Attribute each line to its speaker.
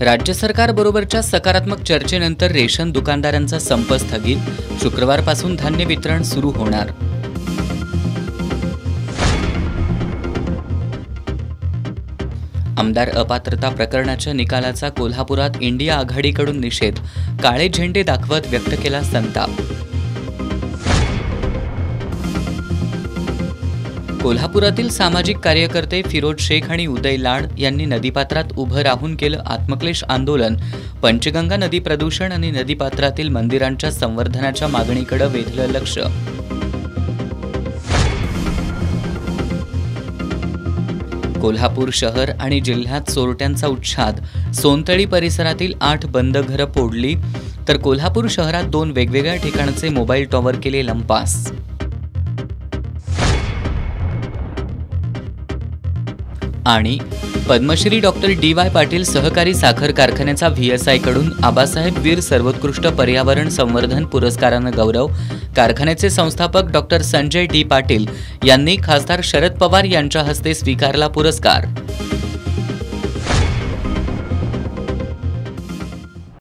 Speaker 1: राज्य सरकारबरोबरच्या सकारात्मक चर्चेनंतर रेशन दुकानदारांचा संप स्थगित. शुक्रवारपासून धान्य वितरण सुरू होणार. आमदार अपात्रता प्रकरणाच्या निकालाचा कोल्हापुरात इंडिया आघाडीकडून निषेध. काळे झेंडे दाखवत व्यक्त केला संताप. कोल्हापुरातील सामाजिक कार्यकर्ते फिरोज शेख आणि उदय लाड यांनी नदीपात्रात उभं राहून केलं आत्मक्लेश आंदोलन. पंचगंगा नदी प्रदूषण आणि नदीपात्रातील मंदिरांच्या संवर्धनाच्या मागणीकडे वेधलं लक्ष. कोल्हापूर शहर आणि जिल्ह्यात चोरट्यांचा उच्छाद. सोनतळी परिसरातील 8 बंद घरं फोडली, तर कोल्हापूर शहरात 2 वेगवेगळ्या ठिकाणचे मोबाईल टॉवर केले लंपास. आणि पद्मश्री डॉक्टर DY पाटील सहकारी साखर कारखान्याचा VSI कडून आबासाहेब वीर सर्वोत्कृष्ट पर्यावरण संवर्धन पुरस्कारानं गौरव. कारखान्याचे संस्थापक डॉक्टर संजय D पाटील यांनी खासदार शरद पवार यांच्या हस्ते स्वीकारला पुरस्कार.